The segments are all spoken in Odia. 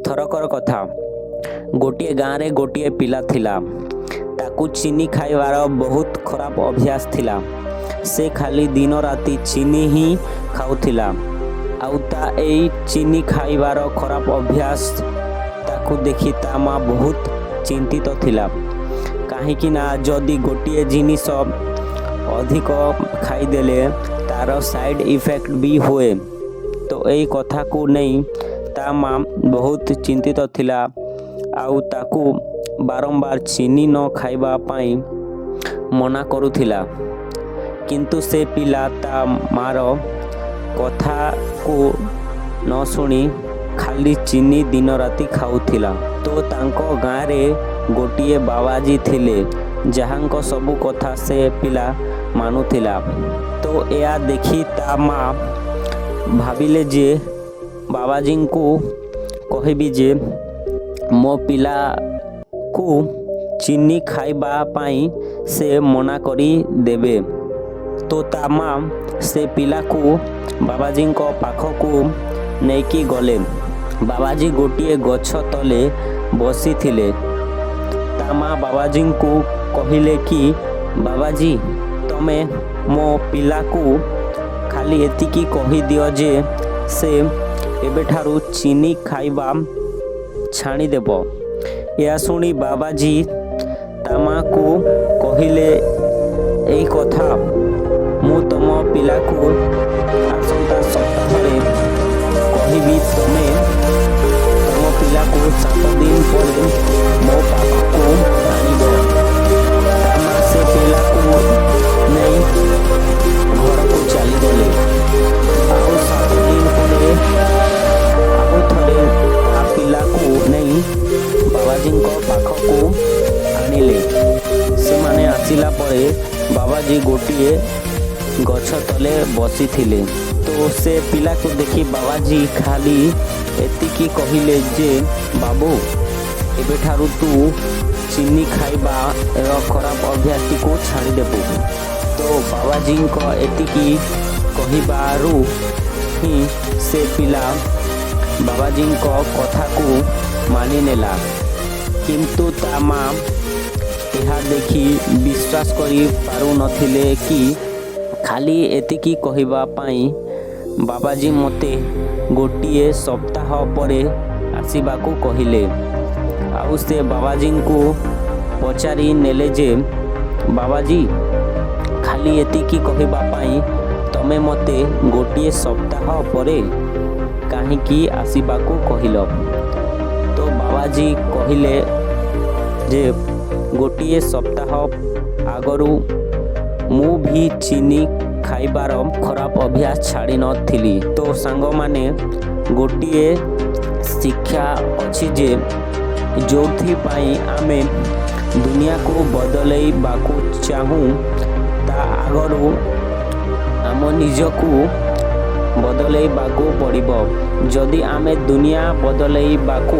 ଥରକର କଥା। ଗୋଟିଏ ଗାଁରେ ଗୋଟିଏ ପିଲା ଥିଲା। ତାକୁ ଚିନି ଖାଇବାର ବହୁତ ଖରାପ ଅଭ୍ୟାସ ଥିଲା। ସେ ଖାଲି ଦିନ ରାତି ଚିନି ହିଁ ଖାଉଥିଲା। ଆଉ ତା ଏଇ ଚିନି ଖାଇବାର ଖରାପ ଅଭ୍ୟାସ ତାକୁ ଦେଖି ତା ମା ବହୁତ ଚିନ୍ତିତ ଥିଲା। କାହିଁକି ନା ଯଦି ଗୋଟିଏ ଜିନିଷ ଅଧିକ ଖାଇଦେଲେ ତାର ସାଇଡ୍ ଇଫେକ୍ଟ ବି ହୁଏ। ତ ଏଇ କଥାକୁ ନେଇ ତା ମା ବହୁତ ଚିନ୍ତିତ ଥିଲା ଆଉ ତାକୁ ବାରମ୍ବାର ଚିନି ନ ଖାଇବା ପାଇଁ ମନା କରୁଥିଲା। କିନ୍ତୁ ସେ ପିଲା ତା ମାର କଥାକୁ ନ ଶୁଣି ଖାଲି ଚିନି ଦିନ ରାତି ଖାଉଥିଲା। ତ ତାଙ୍କ ଗାଁରେ ଗୋଟିଏ ବାବାଜୀ ଥିଲେ ଯାହାଙ୍କ ସବୁ କଥା ସେ ପିଲା ମାନୁଥିଲା। ତ ଏହା ଦେଖି ତା ମା ଭାବିଲେ ଯେ ବାବାଜୀଙ୍କୁ କହିବି ଯେ ମୋ ପିଲାକୁ ଚିନି ଖାଇବା ପାଇଁ ସେ ମନା କରିଦେବେ। ତ ତା ମା ସେ ପିଲାକୁ ବାବାଜୀଙ୍କ ପାଖକୁ ନେଇକି ଗଲେ। ବାବାଜୀ ଗୋଟିଏ ଗଛ ତଳେ ବସିଥିଲେ। ତା ମା ବାବାଜୀଙ୍କୁ କହିଲେ କି ବାବାଜୀ ତମେ ମୋ ପିଲାକୁ ଖାଲି ଏତିକି କହିଦିଅ ଯେ ସେ ଏବେଠାରୁ ଚିନି ଖାଇବା ଛାଣିଦେବ। ଏହା ଶୁଣି ବାବାଜୀ ତା ମାକୁ କହିଲେ ଏଇ କଥା ମୁଁ ତମ ପିଲାକୁ ଆସନ୍ତା ସପ୍ତାହରେ କହିବି। ତମେ ତମ ପିଲାକୁ 7 ଦିନ ପରେ ମୋ ପାଖକୁ ଆଣିବ। ତା ମା ସେ ପିଲାକୁ ନେଇ ଘରକୁ ଚାଲିଗଲେ। ଆଉ 7 ଦିନ ପରେ ଆଉ ଥରେ ତା ପିଲାକୁ ନେଇ ବାବାଜୀଙ୍କ ପାଖକୁ ଆଣିଲେ। ସେମାନେ ଆସିଲା ପରେ ବାବାଜୀ ଗୋଟିଏ ଗଛ ତଳେ ବସିଥିଲେ। ତ ସେ ପିଲାକୁ ଦେଖି ବାବାଜୀ ଖାଲି ଏତିକି କହିଲେ ଯେ ବାବୁ ଏବେଠାରୁ ତୁ ଚିନି ଖାଇବାର ଖରାପ ଅଭ୍ୟାସଟିକୁ ଛାଡ଼ିଦେବୁ। ତ ବାବାଜୀଙ୍କ ଏତିକି କହିବାରୁ ହିଁ ସେ ପିଲା ବାବାଜୀଙ୍କ କଥାକୁ ମାନିନେଲା। କିନ୍ତୁ ତା ମା ଏହା ଦେଖି ବିଶ୍ୱାସ କରିପାରୁନଥିଲେ କି ଖାଲି ଏତିକି କହିବା ପାଇଁ ବାବାଜୀ ମୋତେ ଗୋଟିଏ ସପ୍ତାହ ପରେ ଆସିବାକୁ କହିଲେ। ଆଉ ସେ ବାବାଜୀଙ୍କୁ ପଚାରି ନେଲେ ଯେ ବାବାଜୀ ଖାଲି ଏତିକି କହିବା ପାଇଁ ତମେ ମୋତେ ଗୋଟିଏ ସପ୍ତାହ ପରେ କାହିଁକି ଆସିବାକୁ କହିଲ? ତ ବାବାଜୀ କହିଲେ ଯେ ଗୋଟିଏ ସପ୍ତାହ ଆଗରୁ ମୁଁ ବି ଚିନି ଖାଇବାର ଖରାପ ଅଭ୍ୟାସ ଛାଡ଼ିନଥିଲି। ତ ସାଙ୍ଗମାନେ ଗୋଟିଏ ଶିକ୍ଷା ଅଛି ଯେ ଯେଉଁଥିପାଇଁ ଆମେ ଦୁନିଆକୁ ବଦଳେଇବାକୁ ଚାହୁଁ ତା ଆଗରୁ ଆମ ନିଜକୁ ବଦଳେଇବାକୁ ପଡ଼ିବ। ଯଦି ଆମେ ଦୁନିଆ ବଦଳେଇବାକୁ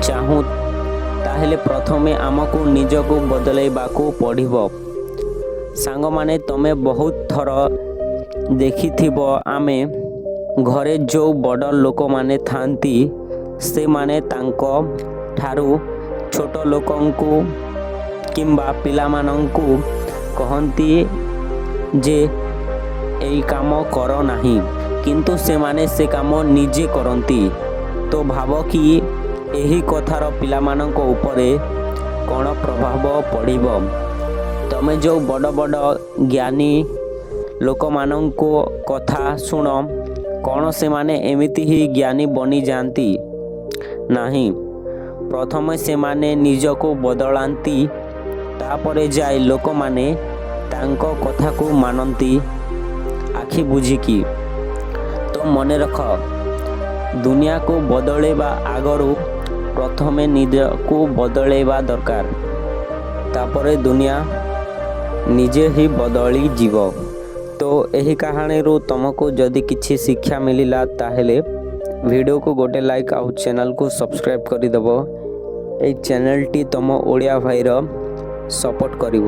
ଚାହୁଁ ତାହେଲେ ପ୍ରଥମେ ଆମକୁ ନିଜକୁ ବଦଳେଇବାକୁ ପଡ଼ିବ। ସାଙ୍ଗମାନେ ତମେ ବହୁତ ଥର ଦେଖିଥିବ ଆମେ ଘରେ ଯେଉଁ ବଡ଼ ଲୋକମାନେ ଥାଆନ୍ତି ସେମାନେ ତାଙ୍କ ଠାରୁ ଛୋଟ ଲୋକଙ୍କୁ କିମ୍ବା ପିଲାମାନଙ୍କୁ କହନ୍ତି ଯେ ଏଇ କାମ କର ନାହିଁ, କିନ୍ତୁ ସେମାନେ ସେ କାମ ନିଜେ କରନ୍ତି। ତ ଭାବ କି ଏହି କଥାର ପିଲାମାନଙ୍କ ଉପରେ କ'ଣ ପ୍ରଭାବ ପଡ଼ିବ? ତମେ ଯେଉଁ ବଡ଼ ବଡ଼ ଜ୍ଞାନୀ ଲୋକମାନଙ୍କ କଥା ଶୁଣ କ'ଣ ସେମାନେ ଏମିତି ହିଁ ଜ୍ଞାନୀ ବନିଯାଆନ୍ତି? ନାହିଁ। ପ୍ରଥମେ ସେମାନେ ନିଜକୁ ବଦଳାନ୍ତି, ତାପରେ ଯାଇ ଲୋକମାନେ ତାଙ୍କ କଥାକୁ ମାନନ୍ତି ଆଖି ବୁଜିକି। ତ ମନେ ରଖ ଦୁନିଆକୁ ବଦଳେଇବା ଆଗରୁ ପ୍ରଥମେ ନିଜକୁ ବଦଳେଇବା ଦରକାର। ତାପରେ ଦୁନିଆ ନିଜେ ହିଁ ବଦଳିଯିବ। ତ ଏହି କାହାଣୀରୁ ତୁମକୁ ଯଦି କିଛି ଶିକ୍ଷା ମିଳିଲା ତାହେଲେ ଭିଡ଼ିଓକୁ ଗୋଟେ ଲାଇକ୍ ଆଉ ଚ୍ୟାନେଲକୁ ସବସ୍କ୍ରାଇବ୍ କରିଦେବ। ଏହି ଚ୍ୟାନେଲଟି ତୁମ ଓଡ଼ିଆ ଭାଇର ସପୋର୍ଟ କରିବ।